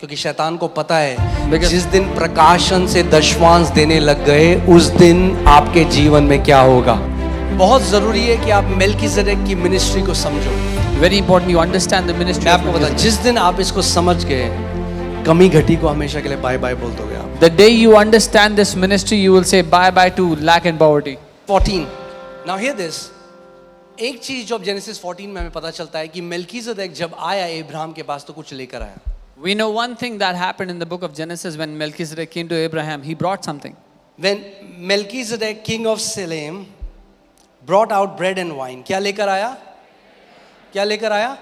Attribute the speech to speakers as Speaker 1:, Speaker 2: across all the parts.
Speaker 1: क्योंकि शैतान को पता है जिस दिन प्रकाशन से दशवांश देने लग गए उस दिन आपके जीवन में क्या होगा। बहुत जरूरी है कि आप मेल्कीसेदेक की मिनिस्ट्री को समझो।
Speaker 2: Very important you understand the ministry.
Speaker 1: मैं आपको बता, जिस दिन आप इसको समझ गए, कमी घटी को हमेशा के लिए बाय बाय बोल दोगे आप।
Speaker 2: The day you understand this ministry, you will say bye bye to lack and poverty.
Speaker 1: 14. Now hear this. एक चीज जो जेनेसिस 14 में हमें पता चलता है कि मेल्कीसेदेक जब आया अब्राहम के पास तो कुछ लेकर आया।
Speaker 2: We know one thing that happened in the book of Genesis when Melchizedek came to Abraham. He brought something.
Speaker 1: When Melchizedek, king of Salem, brought out bread and wine, क्या लेकर आया? क्या लेकर आया?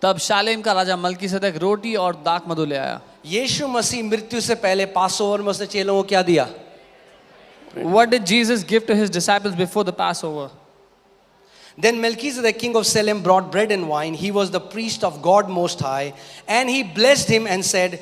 Speaker 2: तब शालेम का राजा मलकीसेदेक रोटी और दाख मधु ले आया।
Speaker 1: यीशु मसीह मृत्यु से पहले पासओवर में उसने चेलों को क्या दिया?
Speaker 2: What did Jesus give to his disciples before the Passover?
Speaker 1: Then Melchizedek, king of Salem, brought bread and wine. He was the priest of God Most High, and he blessed him and said,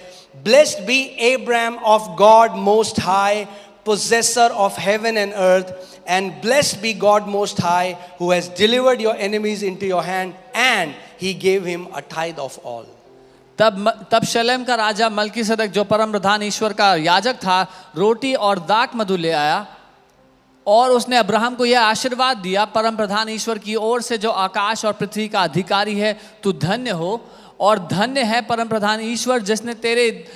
Speaker 1: "Blessed be Abraham of God Most High, possessor of heaven and earth, and blessed be God Most High, who has delivered your enemies into your hand." And he gave him a tithe of all.
Speaker 2: तब शलेम का राजा मलकीसेदेक जो परम प्रधान ईश्वर का याजक था, रोटी और दाख मधु ले आया और उसने अब्राहम को यह आशीर्वाद दिया, परम प्रधान ईश्वर की ओर से जो आकाश और पृथ्वी का अधिकारी है, तू धन्य हो और धन्य है परम प्रधान ईश्वर जिसने तेरे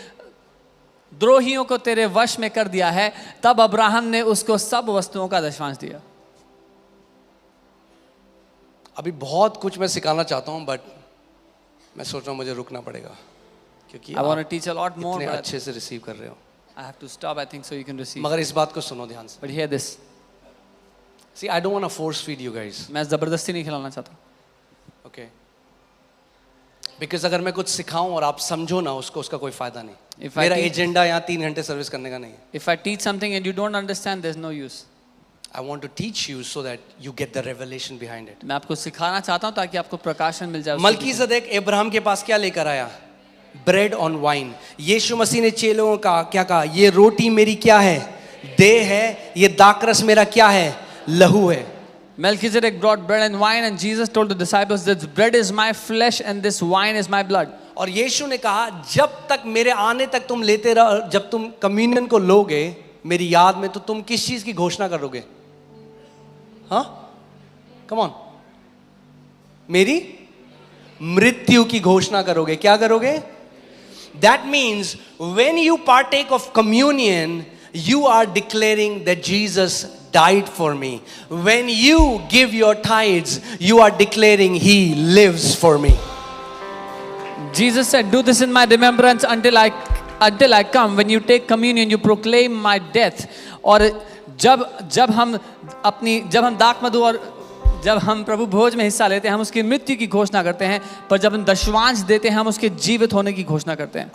Speaker 2: द्रोहियों को तेरे वश में कर दिया है। तब अब्राहम ने उसको सब वस्तुओं का दशवांश दिया।
Speaker 1: अभी बहुत कुछ मैं सिखाना चाहता हूँ, बट मैं सोच रहा हूँ मुझे रुकना पड़ेगा क्योंकि
Speaker 2: I want to teach a lot more,
Speaker 1: इतने
Speaker 2: but
Speaker 1: अच्छे से रिसीव कर रहे हो।
Speaker 2: I have to stop, I think, so you can receive.
Speaker 1: मगर इस बात को सुनो ध्यान से।
Speaker 2: But hear this.
Speaker 1: See, I don't want to force feed you guys.
Speaker 2: मैं जबरदस्ती नहीं खिलाना चाहता।
Speaker 1: Okay? Because अगर मैं कुछ सिखाऊं और आप समझो ना उसको, उसका कोई फायदा नहीं।
Speaker 2: If I
Speaker 1: मेरा
Speaker 2: teach-
Speaker 1: एजेंडा यहाँ 3 घंटे सर्विस करने का नहीं है।
Speaker 2: If I teach something and you don't understand, there's no use.
Speaker 1: I want to teach you so that you get the revelation behind it.
Speaker 2: मैं आपको सिखाना चाहता हूँ ताकि आपको प्रकाशन मिल जाए। उसके पीछे।
Speaker 1: मलकीसेदेक अब्राहम के पास क्या लेकर आया? Bread on wine. Yeshu Masih ने चेलों का क्या कहा? ये रोटी मेरी क्या है? देह है। ये दाखरस मेरा क्या है? लहू है।
Speaker 2: Melchizedek brought bread and wine, and Jesus told the disciples, "This bread is my flesh and this wine is my blood."
Speaker 1: और यीशु ने कहा, जब तक मेरे आने तक तुम लेते रहो, जब तुम कम्युनियन को लोगे मेरी याद में, तो तुम किस चीज की घोषणा करोगे? हाँ, कम ऑन, मेरी मृत्यु की घोषणा करोगे। क्या करोगे? That means when you partake of communion, you are declaring that Jesus died for me. When you give your tithes, you are declaring He lives for me.
Speaker 2: Jesus said, "Do this in my remembrance until I come." When you take communion, you proclaim my death. और जब हम दाख मधु और जब हम प्रभु भोज में हिस्सा लेते हैं, हम उसकी मृत्यु की घोषणा करते हैं, पर जब हम दशवांश देते हैं, हम उसके जीवित होने की घोषणा करते हैं।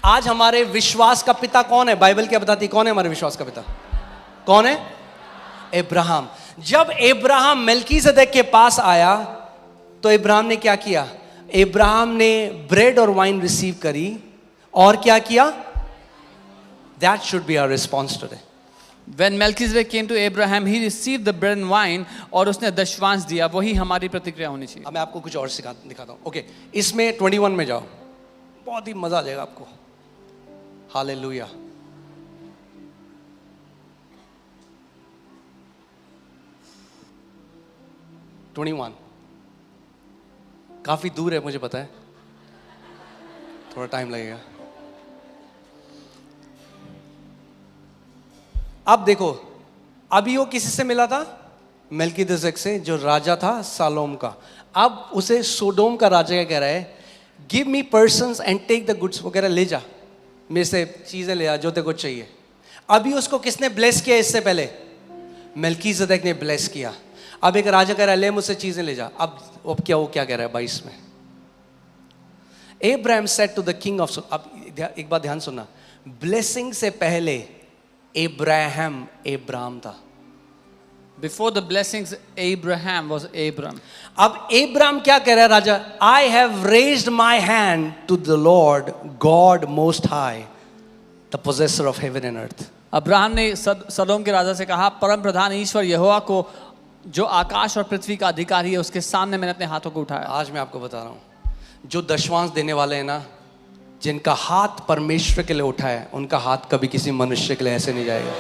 Speaker 1: आज हमारे विश्वास का पिता कौन है? बाइबल क्या बताती है? कौन है हमारे विश्वास का पिता? कौन है? अब्राहम। जब अब्राहम मेल्कीसेदेक के पास आया तो अब्राहम ने क्या किया? अब्राहम ने ब्रेड और वाइन रिसीव करी और क्या किया? That should be our response today.
Speaker 2: When Melchizedek came to Abraham, he received the bread and wine और उसने दशवांश दिया। वही हमारी प्रतिक्रिया होनी चाहिए।
Speaker 1: अब मैं आपको कुछ और दिखाता हूँ। ओके, इसमें 21 में जाओ, बहुत ही मजा आ जाएगा आपको। हालेलुया। काफी दूर है, मुझे पता है, थोड़ा टाइम लगेगा। अब देखो, अभी वो किसी से मिला था? मेल्कीसेदेक से, जो राजा था सालोम का। अब उसे सोडोम का राजा क्या कह रहा है? Give me persons and take the goods वगैरह, ले जा मेरे से चीजें, ले आ जो तेरे को चाहिए। अभी उसको किसने ब्लेस किया? इससे पहले मेल्कीसेदेक ने ब्लेस किया। अब एक राजा कह रहा है, ले मुझसे चीजें ले जा। अब वो क्या कह रहा है 22 में? Abraham said to the king of, अब एक बात ध्यान सुनना, ब्लेसिंग से पहले अब्राहम था।
Speaker 2: Before the blessings, Abraham was Abram.
Speaker 1: अब अब्राहम क्या कह रहा है राजा? I have raised my hand to the Lord God Most High, the possessor of heaven and earth.
Speaker 2: Abraham ने सदोम के राजा से कहा, परम प्रधान ईश्वर यहोवा को जो आकाश और पृथ्वी का अधिकारी है, उसके सामने मैंने अपने हाथों को उठाया।
Speaker 1: आज मैं आपको बता रहा हूं, जो दशवांश देने वाले हैं ना, जिनका हाथ परमेश्वर के लिए उठा है, उनका हाथ कभी किसी मनुष्य के लिए ऐसे नहीं जाएगा.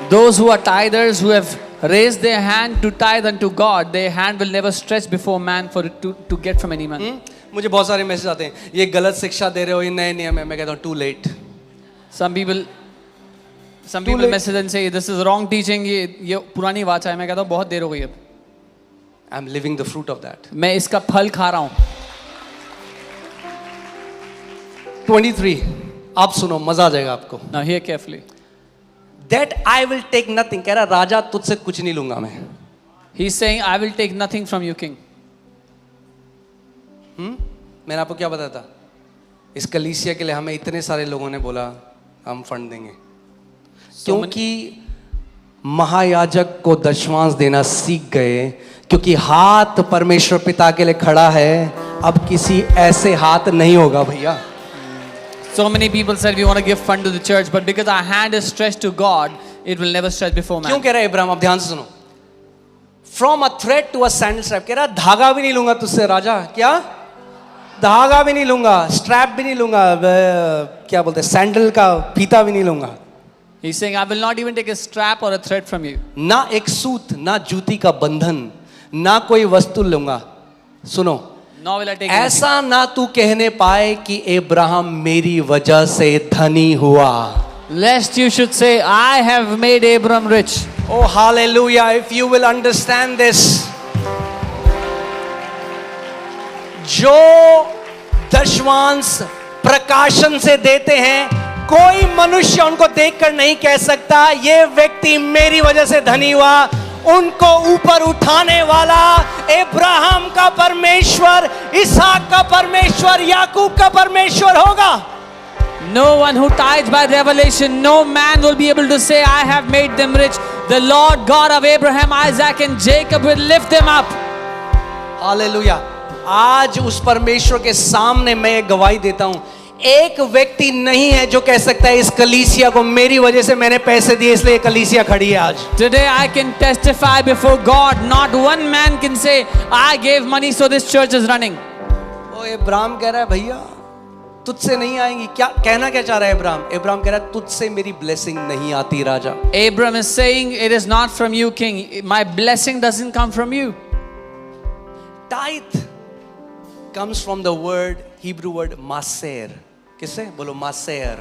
Speaker 2: Those who are tithers, who have raised their hand to tithe unto God, their hand will never stretch before man for it to get from any man.
Speaker 1: मुझे बहुत सारे मैसेज आते हैं, ये गलत शिक्षा दे रहे हो, ये नए नियम है. मैं कहता हूँ too late.
Speaker 2: Some people message and say this is wrong teaching, ये पुरानी वाचा है. मैं कहता हूँ बहुत देर हो गई अब.
Speaker 1: I am living the fruit of that.
Speaker 2: मैं इसका फल खा रहा हूँ.
Speaker 1: 23, आप सुनो, मजा आ जाएगा आपको.
Speaker 2: Now hear carefully.
Speaker 1: That I will take nothing. कह रहा राजा तुझसे कुछ नहीं लूंगा मैं.
Speaker 2: He's saying I will take nothing from you, king.
Speaker 1: मैंने आपको क्या बताया था? इस कलीसिया के लिए हमें इतने सारे लोगों ने बोला हम फंड देंगे, क्योंकि महायाजक को दशवांश देना सीख गए, क्योंकि हाथ परमेश्वर पिता के लिए खड़ा है. अब किसी ऐसे हाथ नहीं होगा भैया.
Speaker 2: So many people said we want to give fund to the church, but because our hand is stretched to God, it will never stretch before man.
Speaker 1: क्यों कह रहा है इब्राहिम? आप ध्यान से सुनो. From a thread to a sandal strap. कह रहा धागा भी नहीं लूंगा तुझसे राजा. क्या? धागा भी नहीं लूंगा, स्ट्रैप भी नहीं लूंगा, क्या बोलते हैं, सैंडल का फीता भी नहीं लूंगा.
Speaker 2: He's saying I will not even take a strap or a thread from you.
Speaker 1: ना एक सूत, ना जूती का बंधन, ना कोई वस्तु लूंगा. सुनो,
Speaker 2: Nor will I take
Speaker 1: ऐसा ना तू कहने पाए कि इब्राहिम मेरी वजह से धनी हुआ.
Speaker 2: lest you should say I have made Abram rich.
Speaker 1: Oh hallelujah, if you will understand this. जो दशवांश प्रकाशन से देते हैं, कोई मनुष्य उनको देखकर नहीं कह सकता ये व्यक्ति मेरी वजह से धनी हुआ. उनको ऊपर उठाने वाला इब्राहिम का परमेश्वर, इसहाक का परमेश्वर, याकूब का परमेश्वर होगा.
Speaker 2: No one who tithes by revelation, no man will be able to say I have made them rich. The Lord God of Abraham, Isaac and Jacob will lift them up.
Speaker 1: Hallelujah. आज उस परमेश्वर के सामने मैं एक गवाही देता हूं, एक व्यक्ति नहीं है जो कह सकता है इस कलीसिया को मेरी वजह से मैंने पैसे दिए इसलिए कलीसिया खड़ी है आज.
Speaker 2: Today I can testify before God, not one man can say I gave money so this church is running.
Speaker 1: ओ इब्राहिम कह रहा है भैया तुझसे नहीं आएंगी. क्या कहना क्या चाह रहा है इब्राहिम? इब्राहिम कह रहा है तुझसे मेरी ब्लेसिंग नहीं आती राजा.
Speaker 2: Abram is saying it is not from you, king. My blessing doesn't come from you.
Speaker 1: Tithe comes from the word, Hebrew word maser. किससे? बोलो मासेर.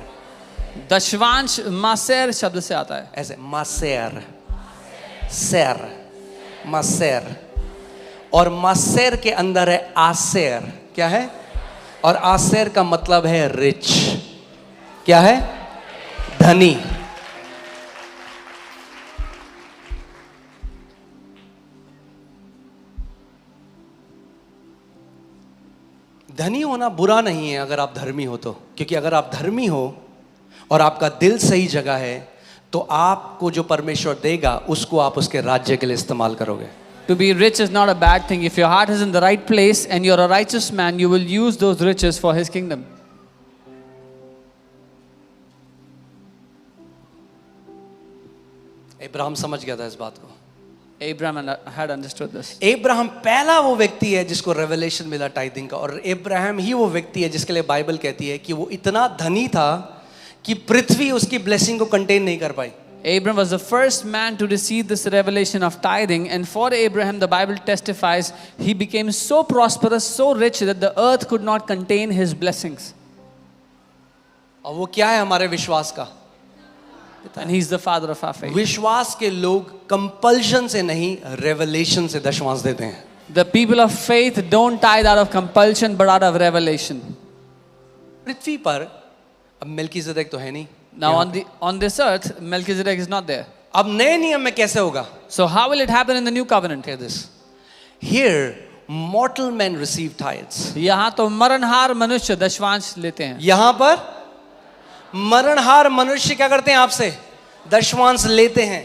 Speaker 2: दशवांश मासेर शब्द से आता है.
Speaker 1: ऐसे मासेर, सेर, मासेर. और मासेर के अंदर है आसेर. क्या है? और आसेर का मतलब है रिच. क्या है? धनी. धनी होना बुरा नहीं है अगर आप धर्मी हो तो, क्योंकि अगर आप धर्मी हो और आपका दिल सही जगह है तो आपको जो परमेश्वर देगा उसको आप उसके राज्य के लिए इस्तेमाल करोगे.
Speaker 2: To be rich is not a bad thing. If your heart is in the right place and you're a righteous man, you will use those riches for His kingdom.
Speaker 1: Ibrahim समझ गया था इस बात को.
Speaker 2: Abraham had understood this.
Speaker 1: Ibrahim पहला वो व्यक्ति है जिसको रेवलेशन मिला टाइथिंग का, और इब्राहिम ही वो व्यक्ति है जिसके लिए बाइबल कहती है कि वो इतना धनी था कि पृथ्वी उसकी ब्लेसिंग को कंटेन नहीं कर पाई.
Speaker 2: Abram was the first man to receive this revelation of tithing, and for Abraham the Bible testifies he became so prosperous, so rich that the earth could not contain his blessings.
Speaker 1: और वो क्या है हमारे विश्वास का?
Speaker 2: And he's the father of our faith.
Speaker 1: विश्वास के लोग कंपल्शन से नहीं, रेवलेशन से दशवांश देते हैं.
Speaker 2: The people of faith don't tithe out of compulsion but out of revelation.
Speaker 1: पृथ्वी पर अब मेल्कीसेदेक तो है नहीं.
Speaker 2: Now on this earth Melchizedek is not there.
Speaker 1: अब नए नियम में कैसे होगा?
Speaker 2: So how will it happen in the new covenant?
Speaker 1: Hear this. Here mortal men receive tithes.
Speaker 2: यहाँ तो मरणहार मनुष्य दशवांश लेते हैं.
Speaker 1: यहाँ पर मरणहार मनुष्य क्या करते हैं? आपसे दशवांश लेते हैं.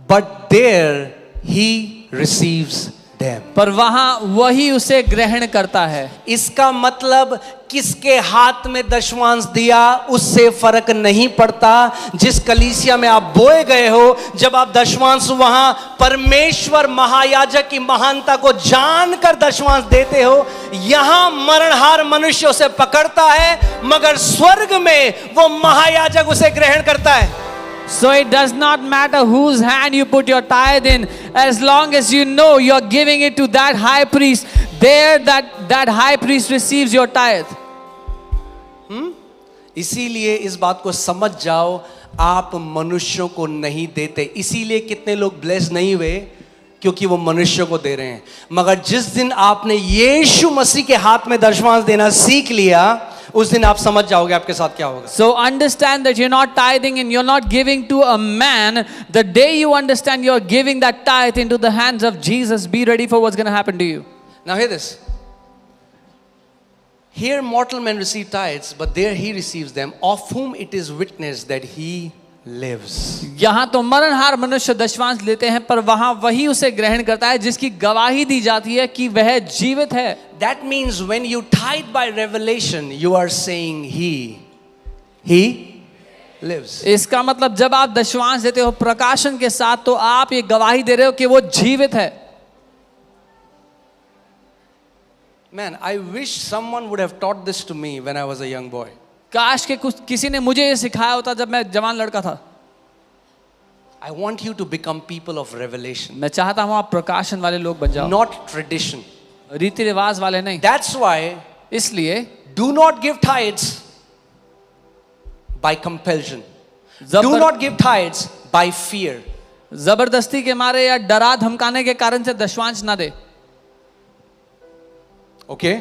Speaker 1: But there he receives them.
Speaker 2: पर वहां वही उसे ग्रहण करता है।
Speaker 1: इसका मतलब किसके हाथ में दशमांश दिया उससे फर्क नहीं पड़ता। जिस कलीसिया में आप बोए गए हो, जब आप दशमांश वहां परमेश्वर महायाजक की महानता को जानकर दशमांश देते हो, यहां मरणहार मनुष्य उसे पकड़ता है, मगर स्वर्ग में वो महायाजक उसे ग्रहण करता है।
Speaker 2: So it does not matter whose hand you put your tithe in, as long as you know you're giving it to that high priest. There, that high priest receives your tithe.
Speaker 1: इसीलिए इस बात को समझ जाओ, आप मनुष्यों को नहीं देते। इसीलिए कितने लोग ब्लेस नहीं हुए, क्योंकि वो मनुष्य को दे रहे हैं। मगर जिस दिन आपने यीशु मसीह के हाथ में दशमांश देना सीख लिया, उस दिन आप समझ जाओगे आपके साथ क्या होगा।
Speaker 2: So understand that you're not tithing and you're not giving to a man. The day you understand you're giving that tithe into the hands of Jesus, be ready for what's going to happen to you.
Speaker 1: Now hear this. Here mortal men receive tithes, but there he receives them, of whom it is witnessed that he lives.
Speaker 2: यहाँ तो मरणहार मनुष्य दशमांश लेते हैं, पर वहां वही उसे ग्रहण करता है जिसकी गवाही दी जाती है कि वह जीवित है।
Speaker 1: That means when you tithe by revelation, you are saying he lives.
Speaker 2: इसका मतलब जब आप दशमांश देते हो प्रकाशन के साथ, तो आप ये गवाही दे रहे हो कि वो जीवित है।
Speaker 1: Man, I wish someone would have taught this to me when I was a young boy.
Speaker 2: काश के किसी ने मुझे ये सिखाया होता जब मैं जवान लड़का था।
Speaker 1: I want you to become people of revelation,
Speaker 2: मैं चाहता हूं आप प्रकाशन वाले लोग बन जाओ,
Speaker 1: not tradition.
Speaker 2: रीति रिवाज वाले नहीं।
Speaker 1: That's why
Speaker 2: इसलिए
Speaker 1: do not give tithes by compulsion. Do
Speaker 2: जबर-
Speaker 1: not give tithes by fear.
Speaker 2: जबरदस्ती के मारे या डरा धमकाने के कारण से दशमांश ना दे।
Speaker 1: Okay?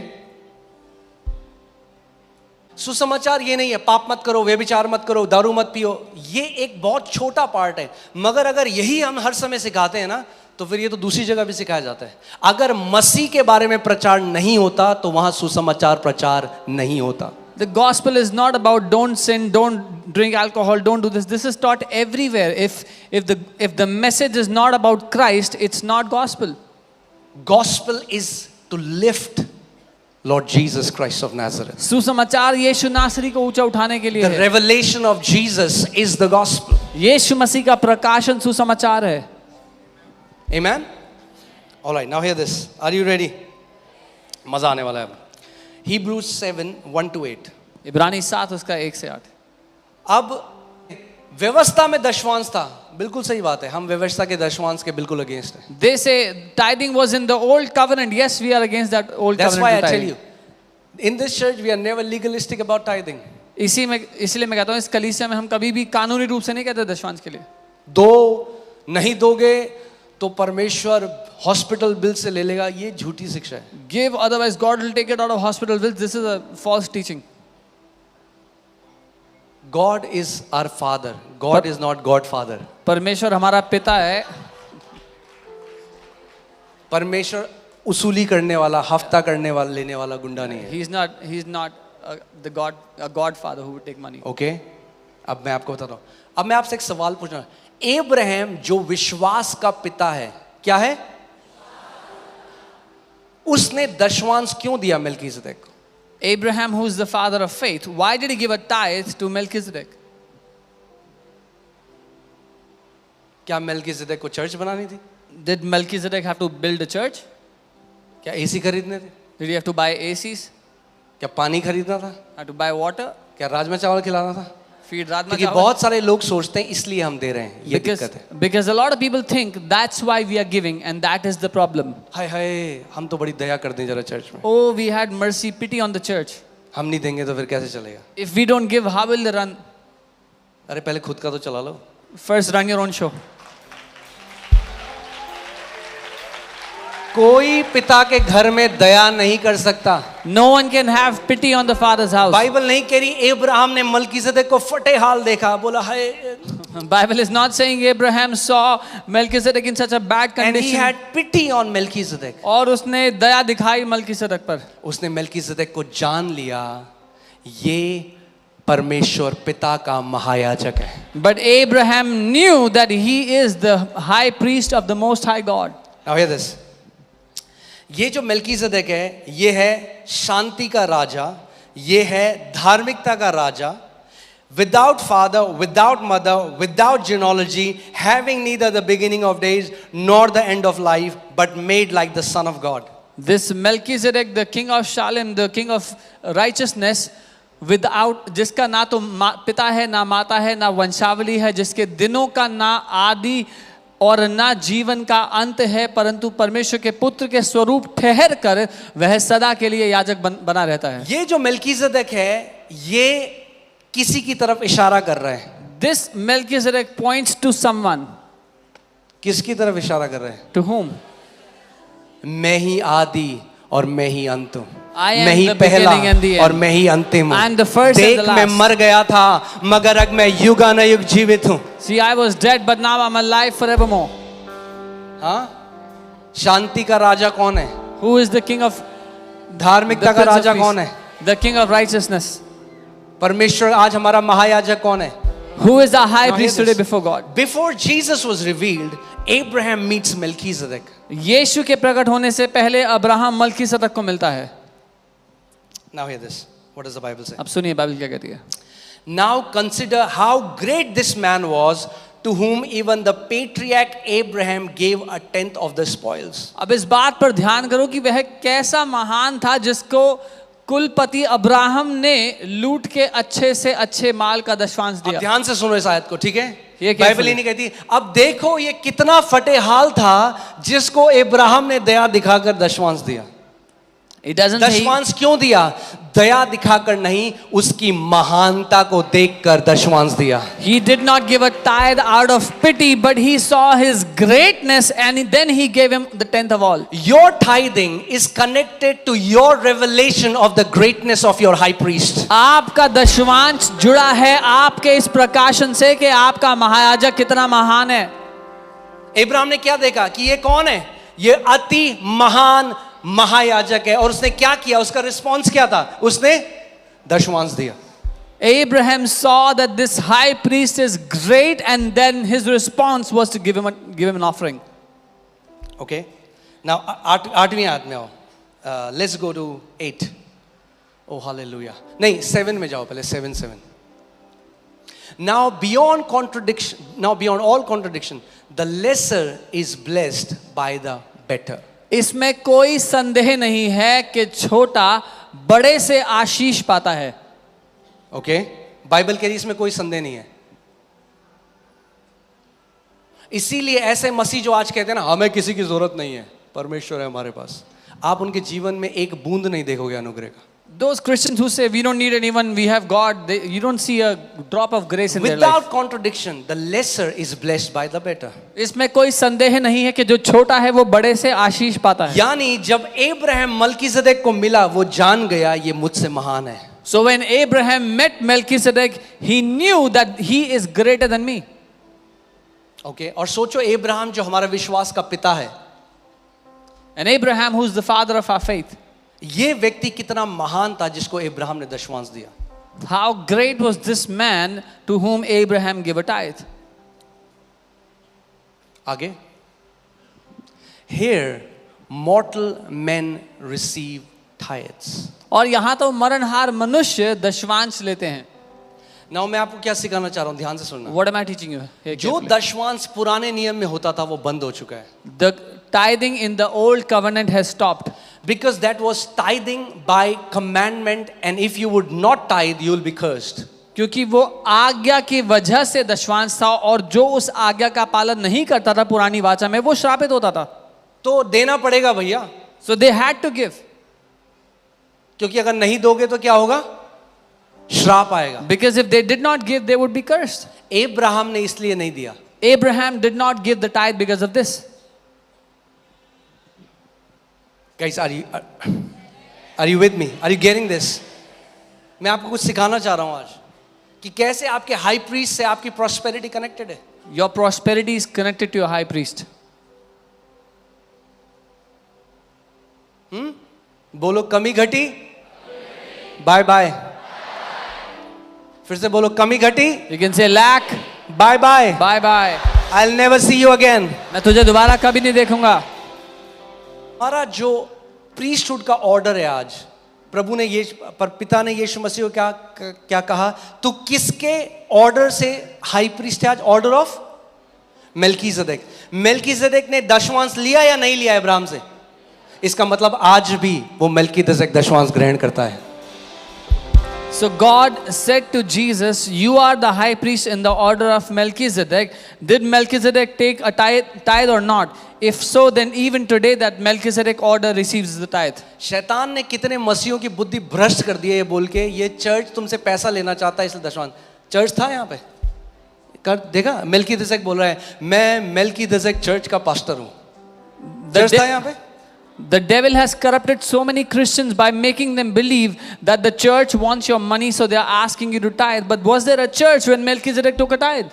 Speaker 1: सुसमाचार ये नहीं है पाप मत करो, व्यभिचार मत करो, दारू मत पियो। ये एक बहुत छोटा पार्ट है, मगर अगर यही हम हर समय सिखाते हैं ना, तो फिर ये तो दूसरी जगह भी सिखाया जाता है। अगर मसीह के बारे में प्रचार नहीं होता, तो वहां सुसमाचार प्रचार नहीं होता।
Speaker 2: The gospel is not about don't sin, don't drink alcohol, don't do this. This is taught everywhere. If the message is not about Christ, it's not gospel.
Speaker 1: Gospel is to lift Lord Jesus Christ of Nazareth.
Speaker 2: सुसमाचार यीशु नासरी को ऊंचा उठाने के लिए
Speaker 1: The
Speaker 2: है।
Speaker 1: revelation of Jesus is the gospel.
Speaker 2: यीशु मसीह का प्रकाशन सुसमाचार है।
Speaker 1: Amen? All right, now hear this. Are you ready? मजा आने वाला है अब। Hebrews 7, 1-8.
Speaker 2: इब्रानी 7 उसका 1 से 8।
Speaker 1: अब व्यवस्था में दशमांश था, बिल्कुल सही बात है। हम व्यवस्था के दशमांश के बिल्कुल अगेंस्ट हैं।
Speaker 2: They say tithing was in the old covenant. Yes, we are against that old
Speaker 1: That's
Speaker 2: covenant.
Speaker 1: why I
Speaker 2: to
Speaker 1: tell
Speaker 2: tithe.
Speaker 1: you, in this church we are never legalistic about tithing.
Speaker 2: इसलिए मैं कहता हूँ इस कलीसिया में हम कभी भी कानूनी रूप से नहीं कहते दशमांश के लिए।
Speaker 1: दो नहीं दोगे तो परमेश्वर हॉस्पिटल बिल से ले लेगा, ये झूठी शिक्षा है।
Speaker 2: Give, otherwise God will take it out of hospital bills. This is a false teaching.
Speaker 1: God is our father. God is not Godfather.
Speaker 2: परमेश्वर हमारा पिता है।
Speaker 1: परमेश्वर उसूली करने वाला, हफ्ता करने वाला, लेने वाला गुंडा नहीं है।
Speaker 2: He's not a godfather who would take money.
Speaker 1: Okay, अब मैं आपको बताता हूँ। अब मैं आपसे एक सवाल पूछना, एब्राहम जो विश्वास का पिता है, क्या है? उसने दशमांश क्यों दिया मेल्कीसेदेक को?
Speaker 2: Abraham, who is the father of faith, why did he give a tithe to Melchizedek?
Speaker 1: क्या मेल्कीसेदेक को चर्च बनानी थी?
Speaker 2: Did Melchizedek have to build a church?
Speaker 1: क्या एसी खरीदने थे?
Speaker 2: Did he have to buy ACs?
Speaker 1: क्या पानी खरीदना था?
Speaker 2: Have to buy water?
Speaker 1: क्या राजमा चावल खिलाना था?
Speaker 2: Feed Radma
Speaker 1: क्योंकि
Speaker 2: Chawal?
Speaker 1: बहुत सारे लोग सोचते हैं इसलिए हम दे रहे हैं, ये दिक्कत है।
Speaker 2: Because a lot of people think that's why we are giving, and that is the problem.
Speaker 1: हाय हाय, हम तो बड़ी दया कर दें जरा चर्च में।
Speaker 2: Oh, we had mercy, pity on the church.
Speaker 1: हम नहीं देंगे तो फिर कैसे चलेगा?
Speaker 2: If we don't give, how will they run?
Speaker 1: अरे पहले खुद का तो चला लो।
Speaker 2: First, run your own show.
Speaker 1: कोई पिता के घर में दया नहीं कर सकता।
Speaker 2: No one can have pity on the father's house.
Speaker 1: Bible नहीं कह रही अब्राहम ने मलकीसेदेक को फटे हाल देखा, बोला हाय,
Speaker 2: Bible is not saying Abraham saw Melchizedek in such a bad
Speaker 1: and he
Speaker 2: condition.
Speaker 1: had pity on Melchizedek.
Speaker 2: और उसने दया दिखाई मलकीसेदक पर।
Speaker 1: उसने मेल्कीसेदेक को जान लिया, ये परमेश्वर पिता का महायाजक है।
Speaker 2: But Abraham knew that he is the high priest of the Most High God.
Speaker 1: Now hear this. ये जो मेल्कीसेदेक है, ये है शांति का राजा, ये है धार्मिकता का राजा. Without father, without mother, without genealogy, having neither the beginning of days nor the end of life, but made like the Son of God.
Speaker 2: This Melchizedek, the king of Shalem, the king of righteousness, without, जिसका ना तो पिता है, ना माता है, ना वंशावली है, जिसके दिनों का ना आदि और ना जीवन का अंत है, परंतु परमेश्वर के पुत्र के स्वरूप ठहर कर वह सदा के लिए याजक बना रहता है.
Speaker 1: ये जो मेल्कीसेदेक है, ये किसी की तरफ इशारा कर रहे हैं.
Speaker 2: This Melchizedek points to someone.
Speaker 1: किसकी तरफ इशारा कर रहे हैं?
Speaker 2: To whom?
Speaker 1: मैं ही आदि और मैं ही अंत हूं.
Speaker 2: I am
Speaker 1: मैं ही
Speaker 2: the
Speaker 1: पहला
Speaker 2: beginning and the end.
Speaker 1: और मैं ही अंतिम
Speaker 2: I
Speaker 1: हूं.
Speaker 2: am the first and
Speaker 1: देख,
Speaker 2: the last.
Speaker 1: मैं मर गया था, मगर अब मैं युगानुयुग जीवित हूं.
Speaker 2: See, I was dead, but now I'm alive forevermore.
Speaker 1: हाँ, शांति का राजा कौन है?
Speaker 2: Who is the king of
Speaker 1: धार्मिकता का
Speaker 2: Prince of
Speaker 1: राजा
Speaker 2: Peace?
Speaker 1: कौन है?
Speaker 2: The king of righteousness.
Speaker 1: परमेश्वर आज हमारा महायाजक कौन है?
Speaker 2: Who is the high
Speaker 1: Now hear
Speaker 2: priest today
Speaker 1: this.
Speaker 2: before God?
Speaker 1: Before Jesus was revealed, Abraham meets Melchizedek.
Speaker 2: यीशु के प्रकट होने से पहले अब्राहम मलकीसदक को मिलता है.
Speaker 1: Now hear this. What does the Bible say?
Speaker 2: अब सुनिए बाइबल क्या कहती है.
Speaker 1: Now consider how great this man was, to whom even the patriarch Abraham gave a tenth of the spoils.
Speaker 2: अब इस बात पर ध्यान करो कि वह कैसा महान था जिसको कुलपति अब्राहम ने लूट के अच्छे से अच्छे माल का दशवांश
Speaker 1: अब
Speaker 2: दिया.
Speaker 1: ध्यान से सुनो इस आयत को, ठीक है?
Speaker 2: ये
Speaker 1: बाइबल ही नहीं कहती. अब देखो ये कितना फटेहाल था जिसको इब्राहिम ने दया दिखाकर दशवांश दिया.
Speaker 2: It doesn't say
Speaker 1: दशवांश क्यों दिया? दया दिखाकर नहीं, उसकी महानता को देखकर दशवांश दिया.
Speaker 2: he did not give a tithe out of pity, but he saw his greatness and then he gave him the tenth of all.
Speaker 1: Your tithing is connected to your revelation of the greatness of your high priest.
Speaker 2: आपका दशवांश जुड़ा है आपके इस प्रकाशन से कि आपका महायाजक कितना महान है.
Speaker 1: इब्राहिम ने क्या देखा कि ये कौन है? ये अति महान महायाजक है. और उसने क्या किया? उसका रिस्पॉन्स क्या था? उसने दशवांश दिया.
Speaker 2: Abraham saw that this high priest is great, and then his response was to give him an offering.
Speaker 1: Okay. Now आठवीं आयत में आओ. Let's go to 8. Oh hallelujah. नहीं, 7 में जाओ पहले. 7. Now beyond all contradiction, the lesser is blessed by the better.
Speaker 2: इसमें कोई संदेह नहीं है कि छोटा बड़े से आशीष पाता है.
Speaker 1: ओके, बाइबल कह रही इसमें कोई संदेह नहीं है. इसीलिए ऐसे मसीह जो आज कहते हैं ना, हमें किसी की जरूरत नहीं है, परमेश्वर है हमारे पास, आप उनके जीवन में एक बूंद नहीं देखोगे अनुग्रह का.
Speaker 2: Those Christians who say we don't need anyone, we have God, you don't see a drop of grace in their life.
Speaker 1: Without contradiction, the lesser is blessed by the better.
Speaker 2: इसमें कोई संदेह नहीं है कि जो छोटा है वो बड़े से आशीष पाता है.
Speaker 1: यानी जब अब्राहम मलकीसेदेक को मिला, वो जान गया ये मुझसे महान है.
Speaker 2: So when Abraham met Melchizedek, he knew that he is greater than me.
Speaker 1: Okay, और सोचो अब्राहम जो हमारा विश्वास का पिता है,
Speaker 2: And Abraham, who is the father of our faith,
Speaker 1: ये व्यक्ति कितना महान था जिसको अब्राहम ने दशवांश दिया.
Speaker 2: how great was this man to whom Abraham gave a tithe.
Speaker 1: आगे, here mortal men receive tithes.
Speaker 2: और यहाँ तो मरणहार मनुष्य दशवांश लेते हैं.
Speaker 1: Now मैं आपको क्या सिखाना चाह रहा हूँ, ध्यान से सुनना.
Speaker 2: What am I teaching you? Here
Speaker 1: जो
Speaker 2: carefully.
Speaker 1: दशवांश पुराने नियम में होता था वो बंद हो चुका है.
Speaker 2: The tithing in the old covenant has stopped.
Speaker 1: Because that was tithing by commandment, and if you would not tithe, you will be cursed.
Speaker 2: क्योंकि वो आज्ञा की वजह से दशवांश था, और जो उस आज्ञा का पालन नहीं करता था पुरानी वाचा में, वो श्रापित होता था.
Speaker 1: तो देना पड़ेगा भैया,
Speaker 2: So they had to give.
Speaker 1: क्योंकि अगर नहीं दोगे तो क्या होगा? श्राप आएगा.
Speaker 2: Because if they did not give, they would be cursed.
Speaker 1: Abraham ने इसलिए नहीं दिया.
Speaker 2: Abraham did not give the tithe because of this.
Speaker 1: Guys, are you with me? Are you getting this? मैं आपको कुछ सिखाना चाह रहा हूं आज कि कैसे आपके हाई प्रीस्ट से आपकी प्रॉस्पेरिटी कनेक्टेड है.
Speaker 2: Your prosperity is connected to your high priest.
Speaker 1: बोलो कमी घटी, बाय बाय. फिर से बोलो कमी घटी,
Speaker 2: You can say lack,
Speaker 1: bye bye.
Speaker 2: bye bye.
Speaker 1: I'll never see you again.
Speaker 2: मैं तुझे दोबारा कभी नहीं देखूंगा.
Speaker 1: हमारा जो प्रीस्टहुड का ऑर्डर है आज। प्रभु ने ये पर पिता ने यीशु मसीह को क्या कहा, तू किसके ऑर्डर से हाई प्रीस्ट है आज? Order of Melchizedek. मेल्कीसेदेक ने दशमांश लिया या नहीं लिया अब्राहम से? इसका मतलब आज भी वो मेल्कीसेदेक दशमांश ग्रहण करता है।
Speaker 2: So God said to Jesus, "You are the high priest in the order of Melchizedek." Did Melchizedek take a tithe or not? If so, then even today that Melchizedek order receives the tithe.
Speaker 1: शैतान ने कितने मसीहों की बुद्धि भ्रष्ट कर दी है ये बोल के, ये चर्च तुमसे पैसा लेना चाहता है इसलिए दशमांश। चर्च था यहाँ पे, कर देखा मेल्कीसेदेक बोल रहा है मैं मेल्कीसेदेक चर्च का पास्टर हूँ। चर्च था यहाँ पे।
Speaker 2: The devil has corrupted so many Christians by making them believe that the church wants your money, so they are asking you to tithe. But was there a church when Melchizedek took a tithe?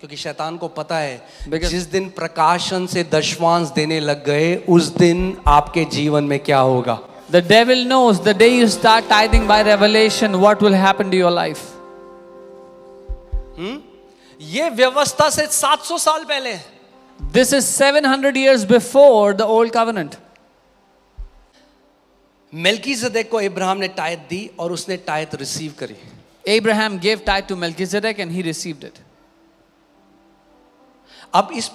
Speaker 1: क्योंकि शैतान को पता है
Speaker 2: Because-
Speaker 1: जिस दिन प्रकाशन से दशमांश देने लग गए उस दिन आपके जीवन में क्या होगा।
Speaker 2: The devil knows the day you start tithing by revelation, what will happen to your life.
Speaker 1: ये व्यवस्था से 700 साल पहले है।
Speaker 2: This is 700 years before the old covenant.
Speaker 1: Melchizedek को इब्राहिम ने टाइथ दी और उसने टाइथ रिसीव करी।
Speaker 2: Abraham gave tithe to Melchizedek and he received it.
Speaker 1: अब इस